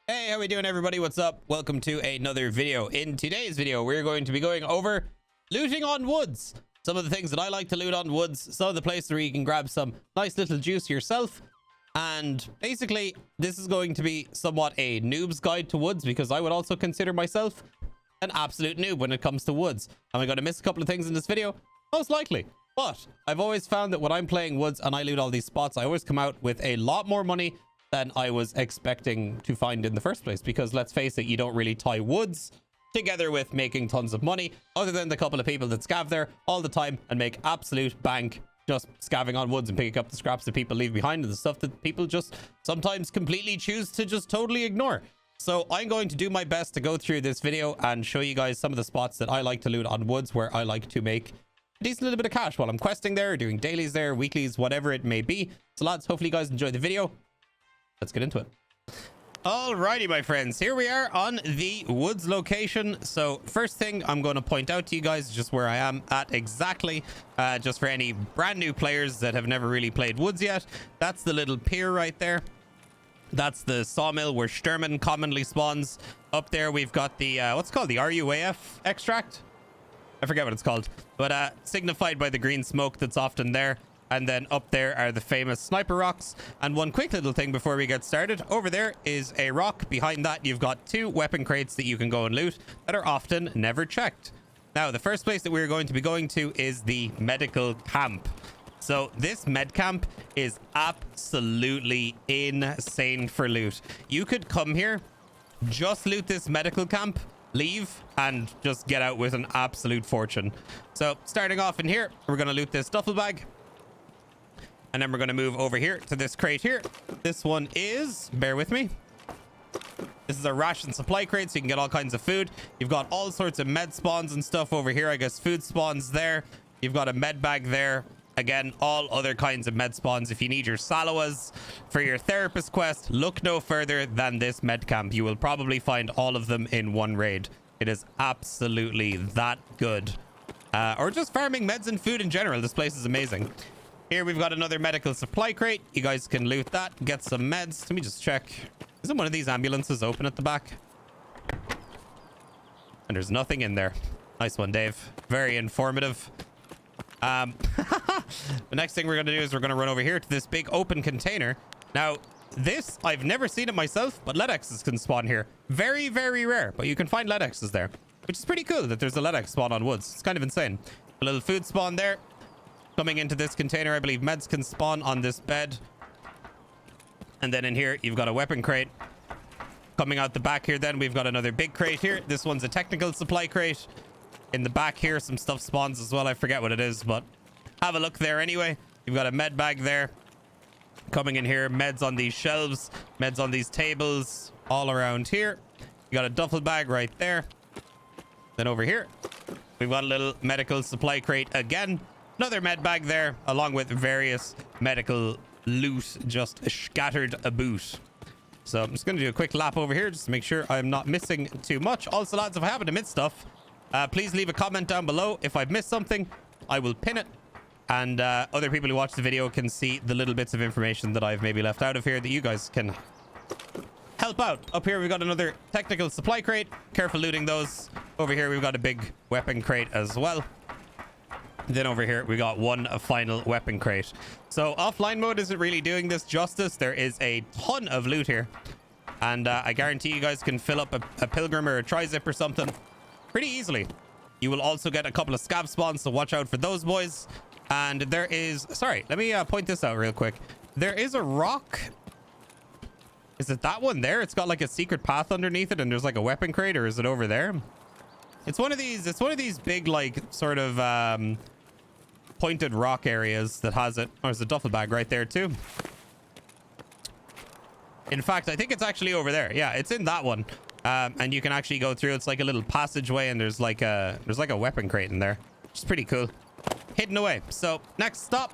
Hey, how we doing, everybody? What's up? Welcome to another video. In today's video, we're going to be going over looting on woods. Some of the things that I like to loot on woods, some of the places where you can grab some nice little juice yourself. And basically, this is going to be somewhat a noob's guide to woods, because I would also consider myself an absolute noob when it comes to woods. Am I going to miss a couple of things in this video? Most likely. But I've always found that when I'm playing woods and I loot all these spots, I always come out with a lot more money than I was expecting to find in the first place, because let's face it, you don't really tie woods together with making tons of money, other than the couple of people that scav there all the time and make absolute bank just scavving on woods and picking up the scraps that people leave behind and the stuff that people just sometimes completely choose to just totally ignore. So I'm going to do my best to go through this video and show you guys some of the spots that I like to loot on woods, where I like to make a decent little bit of cash while I'm questing there, doing dailies there, weeklies, whatever it may be. So lads, hopefully you guys enjoyed the video. Let's get into it. Alrighty, my friends, here we are on the woods location. So first thing I'm going to point out to you guys is just where I am at exactly, just for any brand new players that have never really played woods yet. That's the little pier right there. That's the sawmill where Sturman commonly spawns. Up there we've got the what's it called, the RUAF extract, I forget what it's called, but signified by the green smoke that's often there. And then up there are the famous sniper rocks. And one quick little thing before we get started, over there is a rock. Behind that, you've got 2 weapon crates that you can go and loot that are often never checked. Now, the first place that we're going to be going to is the medical camp. So this med camp is absolutely insane for loot. You could come here, just loot this medical camp, leave, and just get out with an absolute fortune. So starting off in here, we're going to loot this duffel bag. And then we're going to move over here to this crate here. This one is, bear with me, this is a ration supply crate, so you can get all kinds of food. You've got all sorts of med spawns and stuff over here. I guess food spawns there. You've got a med bag there. Again, all other kinds of med spawns. If you need your Salawas for your therapist quest, look no further than this med camp. You will probably find all of them in one raid. It is absolutely that good. Or just farming meds and food in general. This place is amazing. Here we've got another medical supply crate. You guys can loot that, get some meds. Let me just check. Isn't one of these ambulances open at the back? And there's nothing in there. Nice one, Dave. Very informative. The next thing we're going to do is we're going to run over here to this big open container. Now, this, I've never seen it myself, but Ledexes can spawn here. Very, very rare, but you can find Ledexes there, which is pretty cool that there's a Ledex spawn on woods. It's kind of insane. A little food spawn there. Coming into this container, I believe meds can spawn on this bed. And then in here, you've got a weapon crate. Coming out the back here, then we've got another big crate here. This one's a technical supply crate. In the back here, some stuff spawns as well. I forget what it is, but have a look there anyway. You've got a med bag there. Coming in here, meds on these shelves, meds on these tables, all around here. You got a duffel bag right there. Then over here, we've got a little medical supply crate again. Another med bag there, along with various medical loot just scattered about. So I'm just going to do a quick lap over here just to make sure I'm not missing too much. Also, lads, if I happen to miss stuff, please leave a comment down below. If I've missed something, I will pin it. And other people who watch the video can see the little bits of information that I've maybe left out of here that you guys can help out. Up here, we've got another technical supply crate. Careful looting those. Over here, we've got a big weapon crate as well. Then over here, we got one final weapon crate. So offline mode isn't really doing this justice. There is a ton of loot here. And I guarantee you guys can fill up a pilgrim or a tri-zip or something pretty easily. You will also get a couple of scav spawns, so watch out for those boys. And there is... Sorry, let me point this out real quick. There is a rock. Is it that one there? It's got like a secret path underneath it, and there's like a weapon crate, or is it over there? It's one of these big, like, sort of... pointed rock areas that has it. Oh, there's a duffel bag right there too. In fact, I think it's actually over there. Yeah, it's in that one. And you can actually go through. It's like a little passageway, and there's like a weapon crate in there, which is pretty cool. Hidden away. So next stop,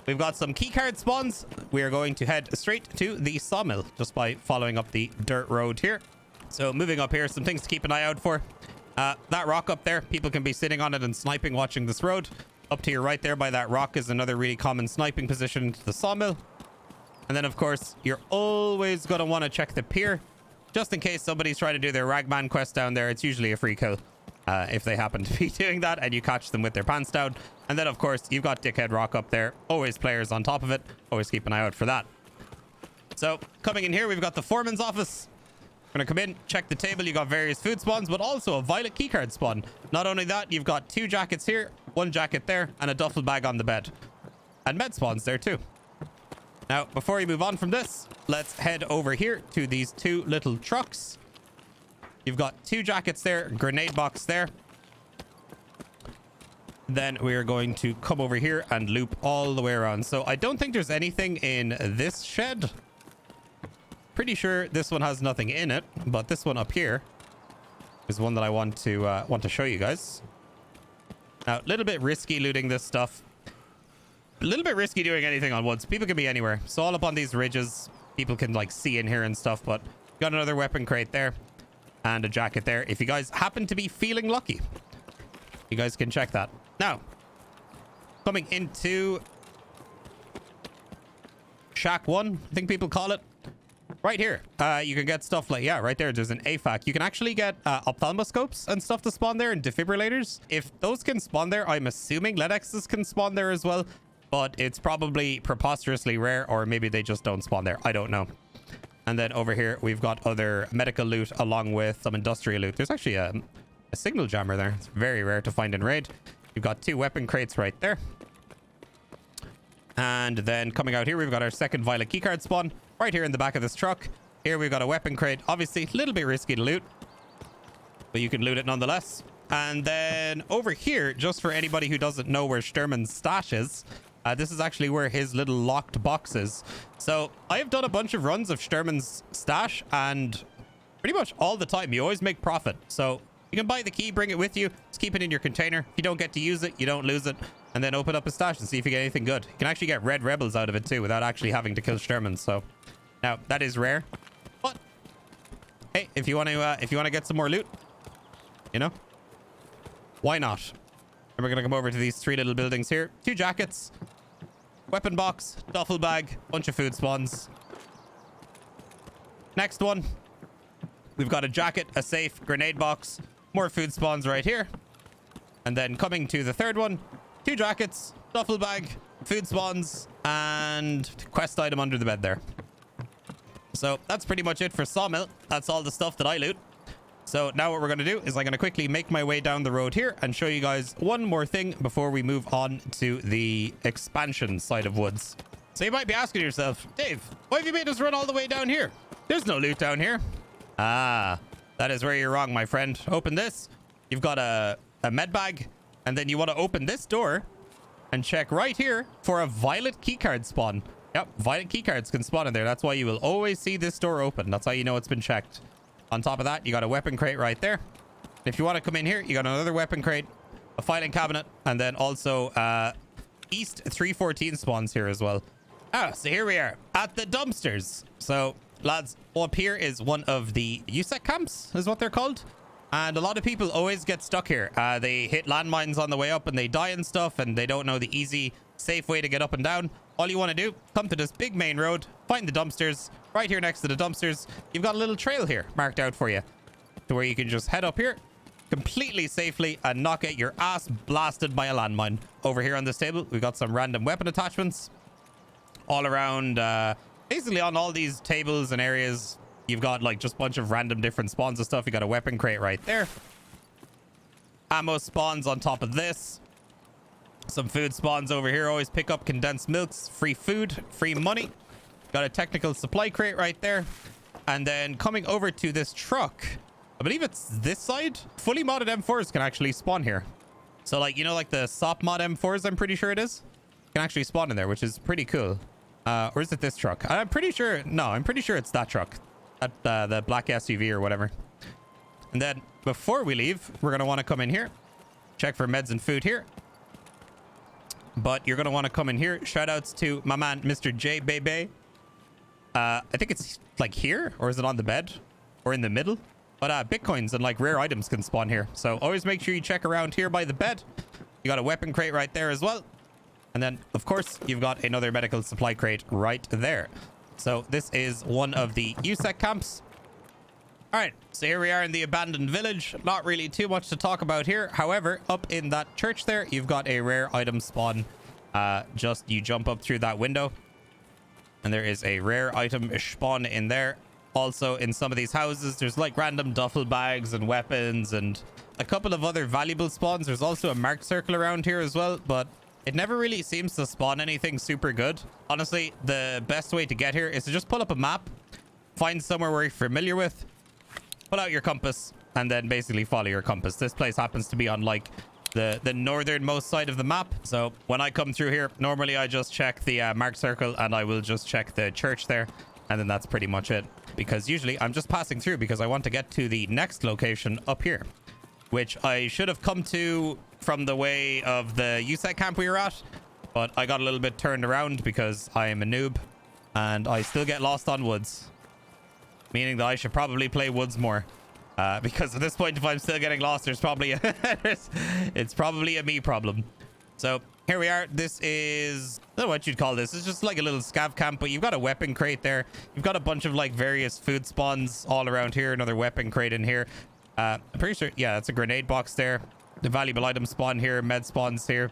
we've got some keycard spawns. We are going to head straight to the sawmill just by following up the dirt road here. So moving up here, some things to keep an eye out for. That rock up there, people can be sitting on it and sniping watching this road. Up to your right there by that rock is another really common sniping position to the sawmill. And then, of course, you're always going to want to check the pier. just in case somebody's trying to do their ragman quest down there. It's usually a free kill if they happen to be doing that and you catch them with their pants down. And then, of course, you've got Dickhead Rock up there. Always players on top of it. Always keep an eye out for that. So, coming in here, we've got the foreman's office. Gonna come in, check the table. You got various food spawns, but also a violet keycard spawn. Not only that, you've got 2 jackets here, 1 jacket there, and a duffel bag on the bed. And med spawns there too. Now, before we move on from this, let's head over here to these 2 little trucks. You've got 2 jackets there, grenade box there. Then we are going to come over here and loop all the way around. So I don't think there's anything in this shed. Pretty sure this one has nothing in it, but this one up here is one that I want to show you guys. Now, a little bit risky looting this stuff. A little bit risky doing anything on woods. People can be anywhere. So all up on these ridges, people can like see in here and stuff, but got another weapon crate there and a jacket there. If you guys happen to be feeling lucky, you guys can check that. Now, coming into Shack 1, I think people call it. Right here, you can get stuff like, yeah, right there, there's an AFAC. You can actually get ophthalmoscopes and stuff to spawn there and defibrillators. If those can spawn there, I'm assuming LEDXs can spawn there as well, but it's probably preposterously rare, or maybe they just don't spawn there. I don't know. And then over here, we've got other medical loot along with some industrial loot. There's actually a signal jammer there. It's very rare to find in raid. You've got 2 weapon crates right there. And then coming out here, we've got our second violet keycard spawn right here in the back of this truck. Here we've got a weapon crate. Obviously, a little bit risky to loot, but you can loot it nonetheless. And then over here, just for anybody who doesn't know where Sturman's stash is, this is actually where his little locked box is. So I have done a bunch of runs of Sturman's stash, and pretty much all the time, you always make profit. So you can buy the key, bring it with you, just keep it in your container. If you don't get to use it, you don't lose it. And then open up a stash and see if you get anything good. You can actually get red rebels out of it too without actually having to kill Sturman. So now that is rare, but hey, if you want to get some more loot, you know, why not? And we're gonna come over to these 3 little buildings here. 2 jackets, weapon box, duffel bag, bunch of food spawns. Next one, we've got a jacket, a safe, grenade box, more food spawns right here. And then coming to the third one, 2 jackets, duffel bag, food spawns, and quest item under the bed there. So that's pretty much it for Sawmill. That's all the stuff that I loot. So now what we're going to do is I'm going to quickly make my way down the road here and show you guys one more thing before we move on to the expansion side of woods. So you might be asking yourself, Dave, why have you made us run all the way down here? There's no loot down here. Ah, that is where you're wrong, my friend. Open this. You've got a med bag. And then you want to open this door and check right here for a violet keycard spawn. Yep, violet keycards can spawn in there. That's why you will always see this door open. That's how you know it's been checked. On top of that, you got a weapon crate right there. If you want to come in here, you got another weapon crate, a filing cabinet, and then also East 314 spawns here as well. Ah, so here we are at the dumpsters. So, lads, up here is one of the USEC camps, is what they're called. And a lot of people always get stuck here. They hit landmines on the way up and they die and stuff, and they don't know the easy, safe way to get up and down. All you want to do, come to this big main road, find the dumpsters. Right here next to the dumpsters, you've got a little trail here marked out for you to where you can just head up here completely safely and not get your ass blasted by a landmine. Over here on this table, we've got some random weapon attachments all around. Basically on all these tables and areas, you've got like just a bunch of random different spawns of stuff. You got a weapon crate right there. Ammo spawns on top of this. Some food spawns over here. Always pick up condensed milks, free food, free money. Got a technical supply crate right there. And then coming over to this truck, I believe it's this side. Fully modded M4s can actually spawn here. So like, you know, like the SOP mod M4s, I'm pretty sure it is, can actually spawn in there, which is pretty cool. Or is it this truck? I'm pretty sure. No, I'm pretty sure it's that truck. The black SUV or whatever. And then before we leave, we're going to want to come in here. Check for meds and food here. But you're going to want to come in here. Shout outs to my man, Mr. J Bebe. I think it's like here, or is it on the bed or in the middle? But bitcoins and like rare items can spawn here. So always make sure you check around here by the bed. You got a weapon crate right there as well. And then, of course, you've got another medical supply crate right there. So this is one of the USEC camps. All right, so here we are in the abandoned village. Not really too much to talk about here. However, up in that church there, you've got a rare item spawn. Just you jump up through that window and there is a rare item spawn in there. Also, in some of these houses, there's like random duffel bags and weapons and a couple of other valuable spawns. There's also a marked circle around here as well, but it never really seems to spawn anything super good. Honestly, the best way to get here is to just pull up a map, find somewhere where you're familiar with, pull out your compass, and then basically follow your compass. This place happens to be on like the northernmost side of the map. So when I come through here, normally I just check the marked circle and I will just check the church there. And then that's pretty much it. Because usually I'm just passing through because I want to get to the next location up here, which I should have come to from the way of the USEC camp we were at. But I got a little bit turned around because I am a noob and I still get lost on woods. Meaning that I should probably play woods more. Because at this point, if I'm still getting lost, there's probably it's probably a me problem. So here we are. This is, I don't know what you'd call this. It's just like a little scav camp, but you've got a weapon crate there. You've got a bunch of like various food spawns all around here. Another weapon crate in here. I'm pretty sure, yeah, that's a grenade box there. The valuable item spawn here, med spawns here.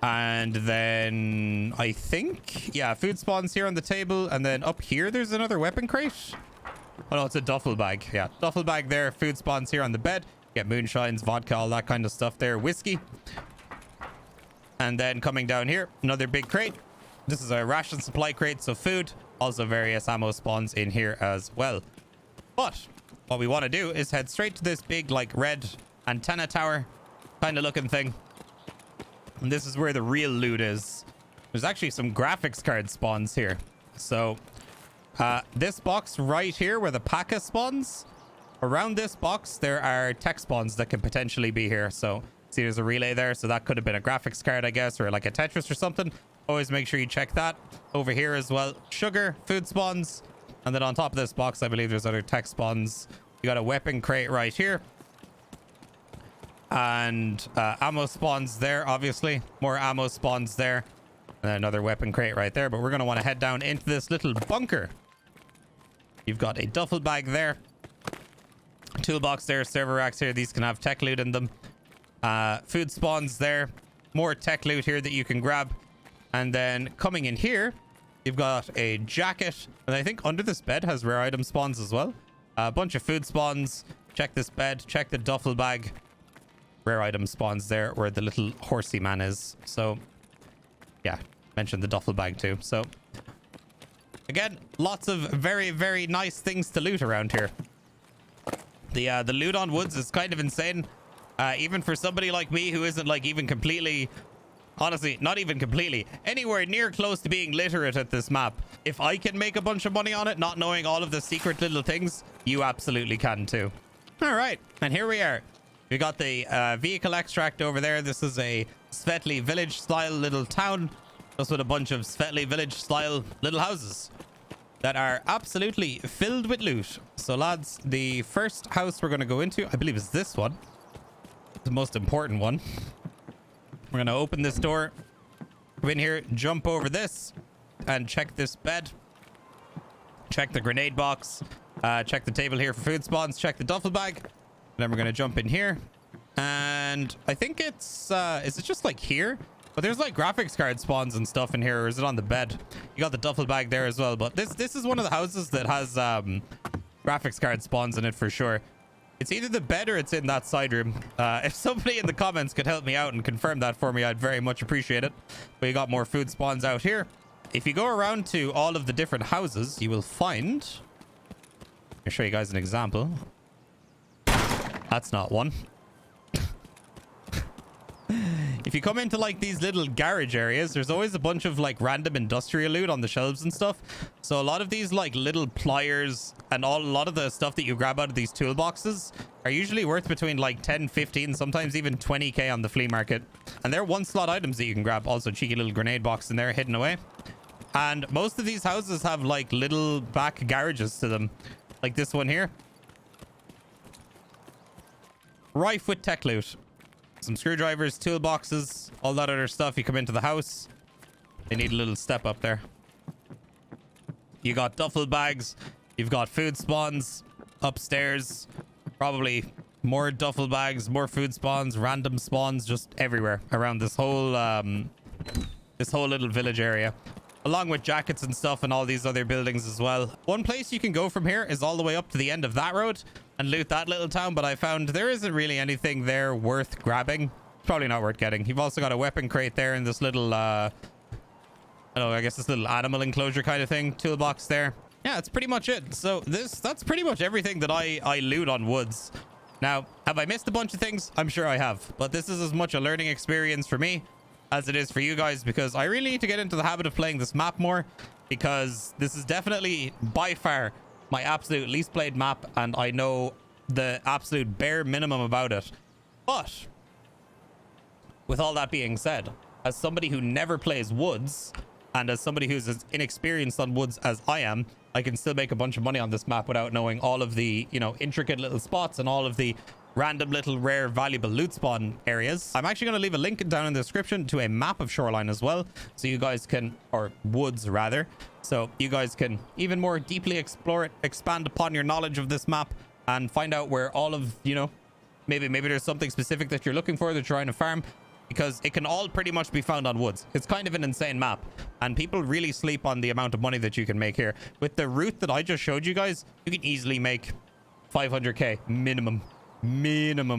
And then I think, yeah, food spawns here on the table. And then up here, there's another weapon crate. Oh no, it's a duffel bag. Yeah, duffel bag there. Food spawns here on the bed. Get moonshines, vodka, all that kind of stuff there. Whiskey. And then coming down here, another big crate. This is a ration supply crate, so food. Also various ammo spawns in here as well. But what we want to do is head straight to this big like red antenna tower kind of looking thing. And this is where the real loot is. There's actually some graphics card spawns here. So this box right here where the P.A.K.A. spawns, around this box there are tech spawns that could potentially be here. So see, there's a relay there, so that could have been a graphics card, I guess, or like a Tetris or something. Always make sure you check that. Over here as well, sugar, food spawns, and then on top of this box I believe there's other tech spawns. You got a weapon crate right here and ammo spawns there. Obviously more ammo spawns there, and another weapon crate right there. But we're going to want to head down into this little bunker. You've got a duffel bag there, toolbox there, server racks here. These can have tech loot in them. Food spawns there, more tech loot here that you can grab. And then coming in here, you've got a jacket, and I think under this bed has rare item spawns as well. A bunch of food spawns. Check this bed, check the duffel bag. Rare item spawns there where the little horsey man is. So yeah, mentioned the duffel bag too. So again, lots of very, very nice things to loot around here. The loot on woods is kind of insane. Even for somebody like me who isn't like even completely, honestly, not even completely, anywhere near close to being literate at this map. If I can make a bunch of money on it, not knowing all of the secret little things, you absolutely can too. All right, and here we are. We got the vehicle extract over there. This is a Svetli village style little town, just with a bunch of Svetli village style little houses that are absolutely filled with loot. So lads, the first house we're going to go into, I believe is this one, the most important one. We're going to open this door, come in here, jump over this, and check this bed, check the grenade box, check the table here for food spawns, check the duffel bag. And then we're going to jump in here. And I think it's, is it just like here? But there's like graphics card spawns and stuff in here. Or is it on the bed? You got the duffel bag there as well. But this is one of the houses that has graphics card spawns in it for sure. It's either the bed or it's in that side room. If somebody in the comments could help me out and confirm that for me, I'd very much appreciate it. But you got more food spawns out here. If you go around to all of the different houses, you will find... I'll show you guys an example. That's not one. If you come into like these little garage areas, there's always a bunch of like random industrial loot on the shelves and stuff. So a lot of these like little pliers and a lot of the stuff that you grab out of these toolboxes are usually worth between like 10, 15, sometimes even 20k on the flea market. And they're one slot items that you can grab. Also cheeky little grenade box in there hidden away. And most of these houses have like little back garages to them. Like this one here. Rife with tech loot. Some screwdrivers, toolboxes, all that other stuff. You come into the house, they need a little step up there. You got duffel bags, You've got food spawns upstairs, probably more duffel bags, more food spawns, random spawns just everywhere around this whole little village area, along with jackets and stuff and all these other buildings as well. One place you can go from here is all the way up to the end of that road and loot that little town, but I found there isn't really anything there worth grabbing. It's probably not worth getting. You've also got a weapon crate there in this little I don't know, I guess this little animal enclosure kind of thing, toolbox there. Yeah, that's pretty much it. So that's pretty much everything that I loot on Woods. Now, have I missed a bunch of things? I'm sure I have, but this is as much a learning experience for me as it is for you guys, because I really need to get into the habit of playing this map more, because this is definitely by far my absolute least played map, and I know the absolute bare minimum about it. But with all that being said, as somebody who never plays Woods, and as somebody who's as inexperienced on Woods as I am, I can still make a bunch of money on this map without knowing all of the, you know, intricate little spots and all of the random little rare valuable loot spawn areas. I'm actually going to leave a link down in the description to a map of Shoreline as well, so you guys can, or Woods rather, so you guys can even more deeply explore it, expand upon your knowledge of this map, and find out where all of, you know, maybe there's something specific that you're looking for that you're trying to farm, because it can all pretty much be found on Woods. It's kind of an insane map, and people really sleep on the amount of money that you can make here. With the route that I just showed you guys, you can easily make 500k minimum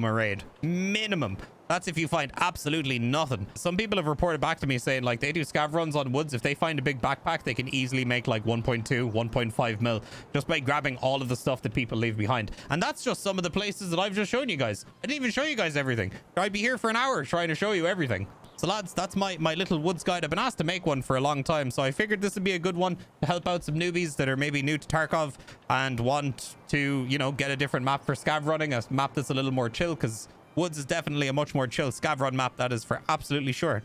a raid. Minimum. That's if you find absolutely nothing. Some people have reported back to me saying, like, they do scav runs on Woods. If they find a big backpack, they can easily make like 1.2 1.5 mil just by grabbing all of the stuff that people leave behind. And that's just some of the places that I've just shown you guys. I didn't even show you guys everything. I'd be here for an hour trying to show you everything. So lads, that's my little Woods guide. I've been asked to make one for a long time, so I figured this would be a good one to help out some newbies that are maybe new to Tarkov and want to, you know, get a different map for scav running, a map that's a little more chill, because Woods is definitely a much more chill scav run map, that is for absolutely sure.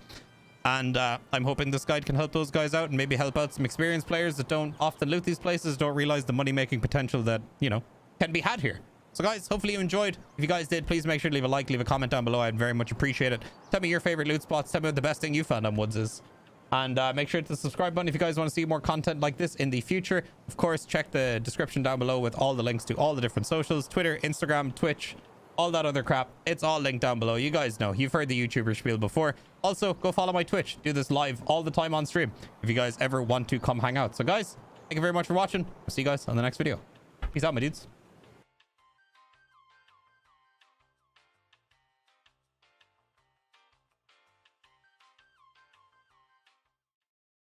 And I'm hoping this guide can help those guys out and maybe help out some experienced players that don't often loot these places, don't realize the money-making potential that, you know, can be had here. So guys, hopefully you enjoyed. If you guys did, please make sure to leave a like, leave a comment down below. I'd very much appreciate it. Tell me your favorite loot spots. Tell me what the best thing you found on Woods is. And make sure to hit the subscribe button if you guys want to see more content like this in the future. Of course, check the description down below with all the links to all the different socials, Twitter, Instagram, Twitch, all that other crap. It's all linked down below. You guys know, you've heard the YouTuber spiel before. Also, go follow my Twitch. Do this live all the time on stream if you guys ever want to come hang out. So guys, thank you very much for watching. I'll see you guys on the next video. Peace out, my dudes.